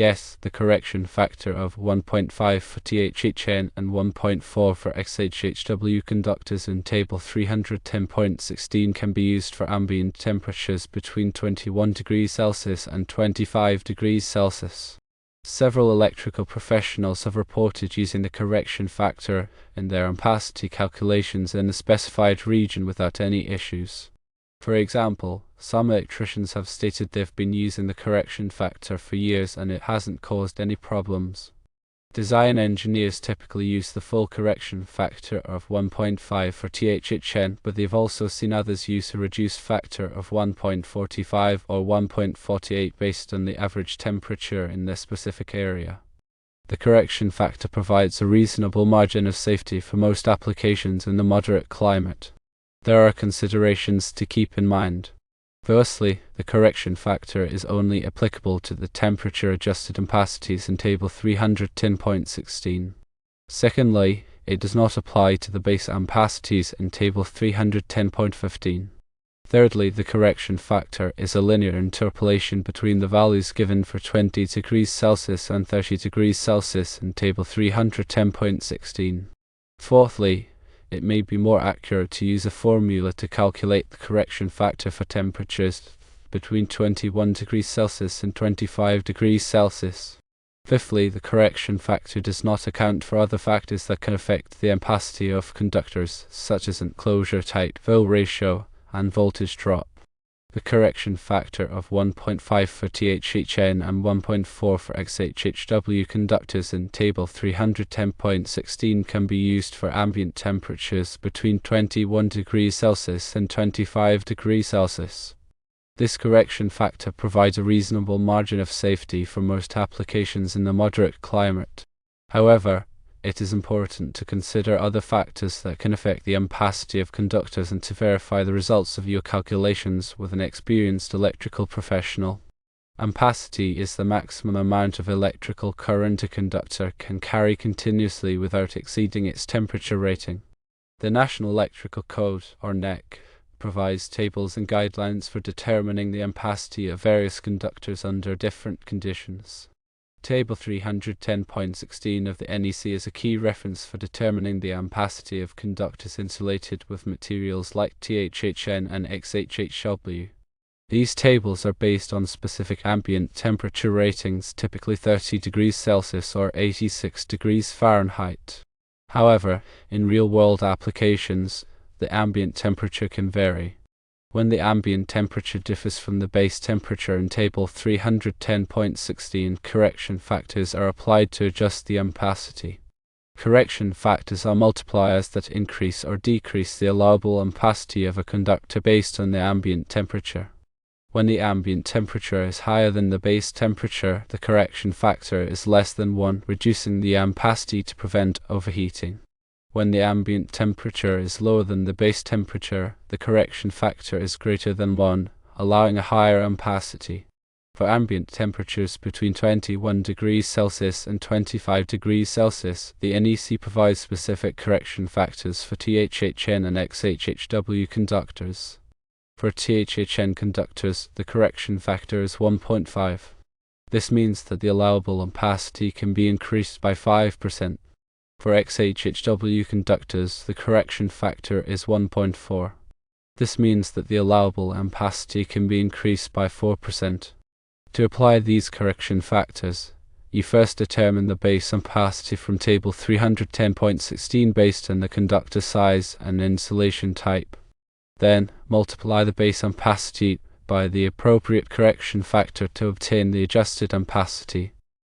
Yes, the correction factor of 1.5 for THHN and 1.4 for XHHW conductors in Table 310.16 can be used for ambient temperatures between 21 degrees Celsius and 25 degrees Celsius. Several electrical professionals have reported using the correction factor in their ampacity calculations in the specified region without any issues. For example, some electricians have stated they've been using the correction factor for years and it hasn't caused any problems. Design engineers typically use the full correction factor of 1.5 for THHN, but they've also seen others use a reduced factor of 1.45 or 1.48 based on the average temperature in their specific area. The correction factor provides a reasonable margin of safety for most applications in the moderate climate. There are considerations to keep in mind. Firstly, the correction factor is only applicable to the temperature-adjusted ampacities in Table 310.16. Secondly, it does not apply to the base ampacities in Table 310.15. Thirdly, the correction factor is a linear interpolation between the values given for 20 degrees Celsius and 30 degrees Celsius in Table 310.16. Fourthly, it may be more accurate to use a formula to calculate the correction factor for temperatures between 21 degrees Celsius and 25 degrees Celsius. Fifthly, the correction factor does not account for other factors that can affect the ampacity of conductors, such as enclosure type, fill ratio, and voltage drop. The correction factor of 1.5 for THHN and 1.4 for XHHW conductors in Table 310.16 can be used for ambient temperatures between 21 degrees Celsius and 25 degrees Celsius. This correction factor provides a reasonable margin of safety for most applications in the moderate climate. However, it is important to consider other factors that can affect the ampacity of conductors and to verify the results of your calculations with an experienced electrical professional. Ampacity is the maximum amount of electrical current a conductor can carry continuously without exceeding its temperature rating. The National Electrical Code, or NEC, provides tables and guidelines for determining the ampacity of various conductors under different conditions. Table 310.16 of the NEC is a key reference for determining the ampacity of conductors insulated with materials like THHN and XHHW. These tables are based on specific ambient temperature ratings, typically 30 degrees Celsius or 86 degrees Fahrenheit. However, in real-world applications, the ambient temperature can vary. When the ambient temperature differs from the base temperature in Table 310.16, correction factors are applied to adjust the ampacity. Correction factors are multipliers that increase or decrease the allowable ampacity of a conductor based on the ambient temperature. When the ambient temperature is higher than the base temperature, the correction factor is less than 1, reducing the ampacity to prevent overheating. When the ambient temperature is lower than the base temperature, the correction factor is greater than 1, allowing a higher ampacity. For ambient temperatures between 21 degrees Celsius and 25 degrees Celsius, the NEC provides specific correction factors for THHN and XHHW conductors. For THHN conductors, the correction factor is 1.5. This means that the allowable ampacity can be increased by 5%. For XHHW conductors, the correction factor is 1.4. This means that the allowable ampacity can be increased by 4%. To apply these correction factors, you first determine the base ampacity from Table 310.16 based on the conductor size and insulation type. Then, multiply the base ampacity by the appropriate correction factor to obtain the adjusted ampacity.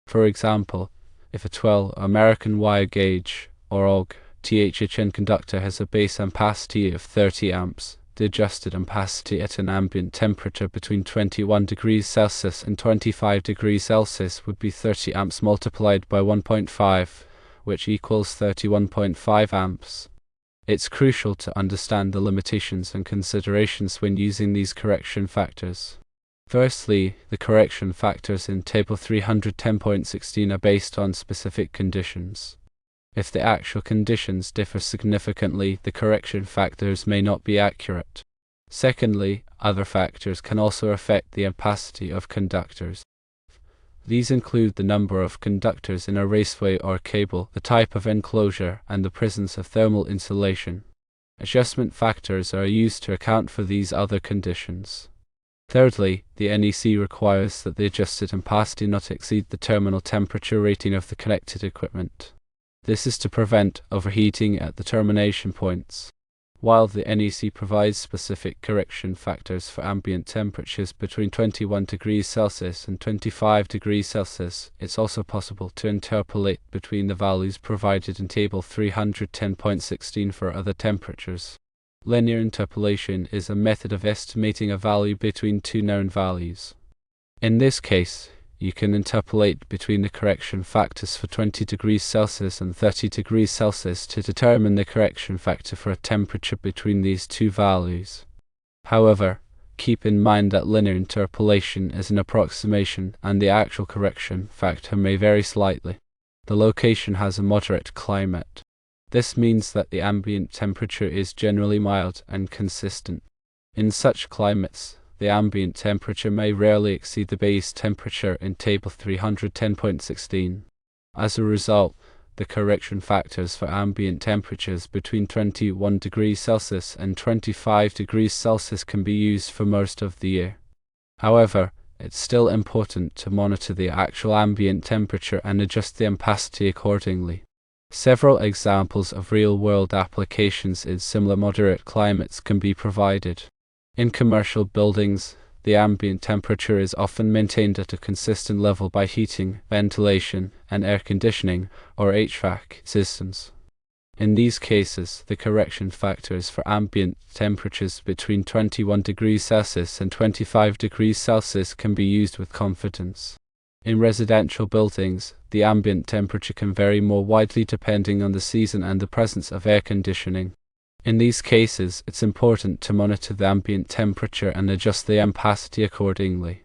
For example, if a 12 American wire gauge, or AUG, THHN conductor has a base ampacity of 30 amps, the adjusted ampacity at an ambient temperature between 21 degrees Celsius and 25 degrees Celsius would be 30 amps multiplied by 1.5, which equals 31.5 amps. It's crucial to understand the limitations and considerations when using these correction factors. Firstly, the correction factors in Table 310.16 are based on specific conditions. If the actual conditions differ significantly, the correction factors may not be accurate. Secondly, other factors can also affect the ampacity of conductors. These include the number of conductors in a raceway or cable, the type of enclosure, and the presence of thermal insulation. Adjustment factors are used to account for these other conditions. Thirdly, the NEC requires that the adjusted ampacity not exceed the terminal temperature rating of the connected equipment. This is to prevent overheating at the termination points. While the NEC provides specific correction factors for ambient temperatures between 21 degrees Celsius and 25 degrees Celsius, it's also possible to interpolate between the values provided in Table 310.16 for other temperatures. Linear interpolation is a method of estimating a value between two known values. In this case, you can interpolate between the correction factors for 20 degrees Celsius and 30 degrees Celsius to determine the correction factor for a temperature between these two values. However, keep in mind that linear interpolation is an approximation and the actual correction factor may vary slightly. The location has a moderate climate. This means that the ambient temperature is generally mild and consistent. In such climates, the ambient temperature may rarely exceed the base temperature in Table 310.16. As a result, the correction factors for ambient temperatures between 21 degrees Celsius and 25 degrees Celsius can be used for most of the year. However, it's still important to monitor the actual ambient temperature and adjust the ampacity accordingly. Several examples of real-world applications in similar moderate climates can be provided. In commercial buildings, the ambient temperature is often maintained at a consistent level by heating, ventilation, and air conditioning, or HVAC, systems. In these cases, the correction factors for ambient temperatures between 21 degrees Celsius and 25 degrees Celsius can be used with confidence. In residential buildings, the ambient temperature can vary more widely depending on the season and the presence of air conditioning. In these cases, it's important to monitor the ambient temperature and adjust the ampacity accordingly.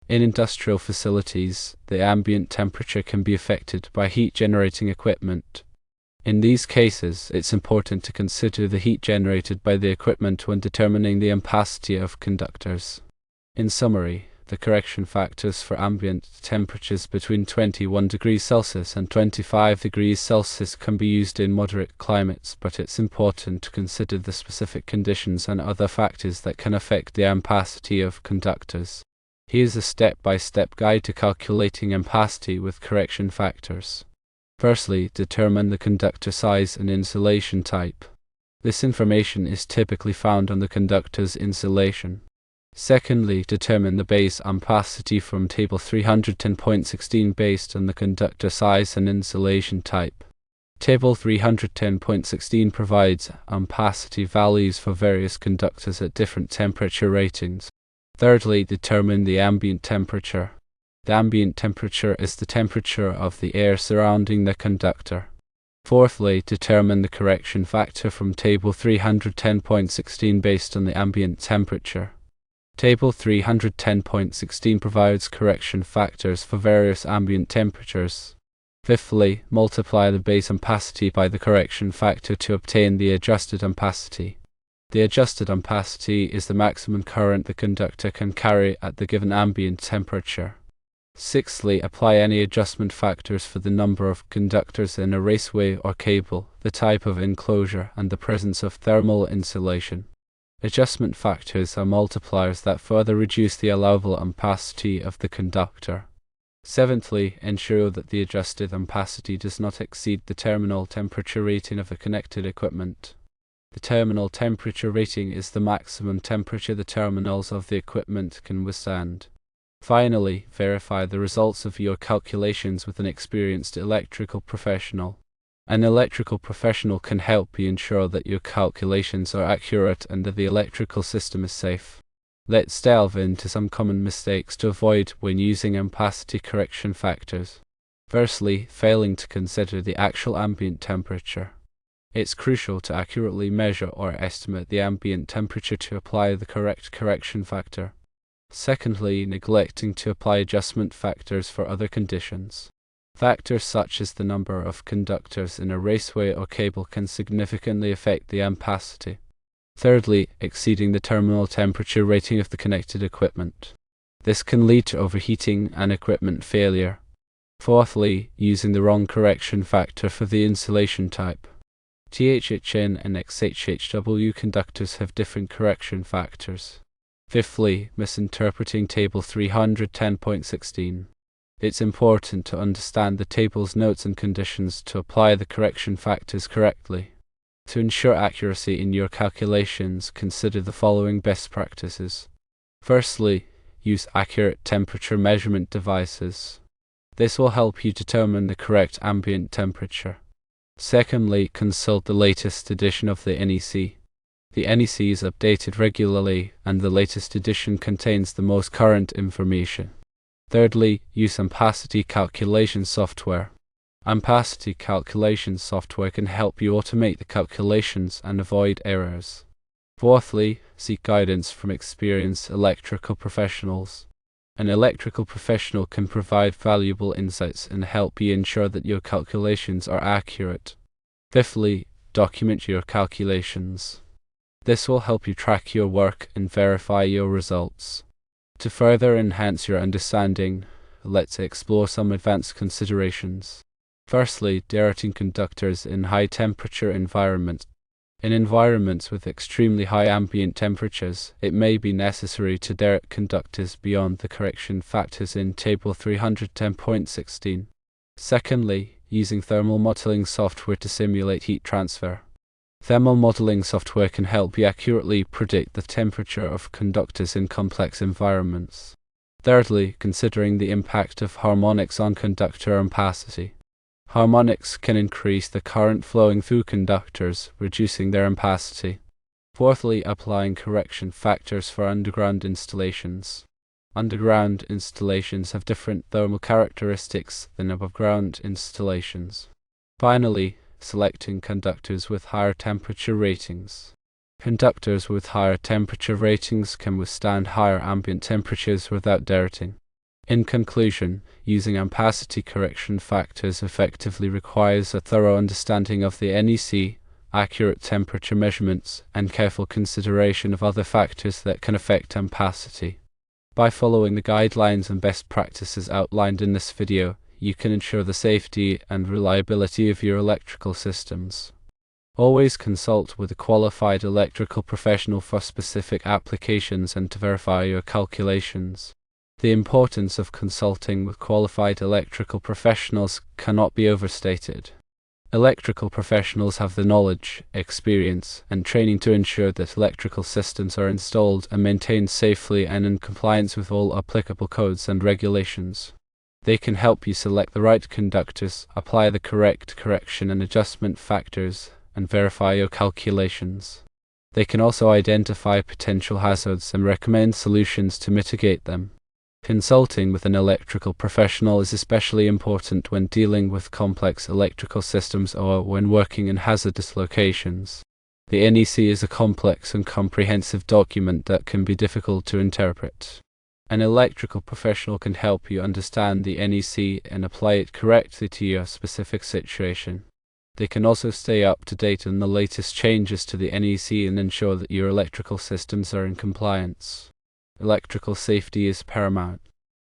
In industrial facilities, the ambient temperature can be affected by heat-generating equipment. In these cases, it's important to consider the heat generated by the equipment when determining the ampacity of conductors. In summary, the correction factors for ambient temperatures between 21 degrees Celsius and 25 degrees Celsius can be used in moderate climates, but it's important to consider the specific conditions and other factors that can affect the ampacity of conductors. Here's a step-by-step guide to calculating ampacity with correction factors. Firstly, determine the conductor size and insulation type. This information is typically found on the conductor's insulation. Secondly, determine the base ampacity from Table 310.16 based on the conductor size and insulation type. Table 310.16 provides ampacity values for various conductors at different temperature ratings. Thirdly, determine the ambient temperature. The ambient temperature is the temperature of the air surrounding the conductor. Fourthly, determine the correction factor from Table 310.16 based on the ambient temperature. Table 310.16 provides correction factors for various ambient temperatures. Fifthly, multiply the base ampacity by the correction factor to obtain the adjusted ampacity. The adjusted ampacity is the maximum current the conductor can carry at the given ambient temperature. Sixthly, apply any adjustment factors for the number of conductors in a raceway or cable, the type of enclosure, and the presence of thermal insulation. Adjustment factors are multipliers that further reduce the allowable ampacity of the conductor. Seventhly, ensure that the adjusted ampacity does not exceed the terminal temperature rating of the connected equipment. The terminal temperature rating is the maximum temperature the terminals of the equipment can withstand. Finally, verify the results of your calculations with an experienced electrical professional. An electrical professional can help you ensure that your calculations are accurate and that the electrical system is safe. Let's delve into some common mistakes to avoid when using ampacity correction factors. Firstly, failing to consider the actual ambient temperature. It's crucial to accurately measure or estimate the ambient temperature to apply the correct correction factor. Secondly, neglecting to apply adjustment factors for other conditions. Factors such as the number of conductors in a raceway or cable can significantly affect the ampacity. Thirdly, exceeding the terminal temperature rating of the connected equipment. This can lead to overheating and equipment failure. Fourthly, using the wrong correction factor for the insulation type. THHN and XHHW conductors have different correction factors. Fifthly, misinterpreting Table 310.16. It's important to understand the table's notes and conditions to apply the correction factors correctly. To ensure accuracy in your calculations, consider the following best practices. Firstly, use accurate temperature measurement devices. This will help you determine the correct ambient temperature. Secondly, consult the latest edition of the NEC. The NEC is updated regularly, and the latest edition contains the most current information. Thirdly, use Ampacity calculation software. Ampacity calculation software can help you automate the calculations and avoid errors. Fourthly, seek guidance from experienced electrical professionals. An electrical professional can provide valuable insights and help you ensure that your calculations are accurate. Fifthly, document your calculations. This will help you track your work and verify your results. To further enhance your understanding, let's explore some advanced considerations. Firstly, directing conductors in high-temperature environments. In environments with extremely high ambient temperatures, it may be necessary to direct conductors beyond the correction factors in Table 310.16. Secondly, using thermal modeling software to simulate heat transfer. Thermal modeling software can help you accurately predict the temperature of conductors in complex environments. Thirdly, considering the impact of harmonics on conductor ampacity. Harmonics can increase the current flowing through conductors, reducing their ampacity. Fourthly, applying correction factors for underground installations. Underground installations have different thermal characteristics than above-ground installations. Finally, selecting conductors with higher temperature ratings. Conductors with higher temperature ratings can withstand higher ambient temperatures without dirting. In conclusion, using ampacity correction factors effectively requires a thorough understanding of the NEC, accurate temperature measurements, and careful consideration of other factors that can affect ampacity. By following the guidelines and best practices outlined in this video, you can ensure the safety and reliability of your electrical systems. Always consult with a qualified electrical professional for specific applications and to verify your calculations. The importance of consulting with qualified electrical professionals cannot be overstated. Electrical professionals have the knowledge, experience, and training to ensure that electrical systems are installed and maintained safely and in compliance with all applicable codes and regulations. They can help you select the right conductors, apply the correct correction and adjustment factors, and verify your calculations. They can also identify potential hazards and recommend solutions to mitigate them. Consulting with an electrical professional is especially important when dealing with complex electrical systems or when working in hazardous locations. The NEC is a complex and comprehensive document that can be difficult to interpret. An electrical professional can help you understand the NEC and apply it correctly to your specific situation. They can also stay up to date on the latest changes to the NEC and ensure that your electrical systems are in compliance. Electrical safety is paramount.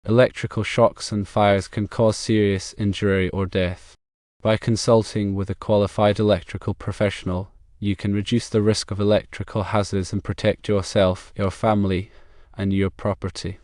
Electrical shocks and fires can cause serious injury or death. By consulting with a qualified electrical professional, you can reduce the risk of electrical hazards and protect yourself, your family, and your property.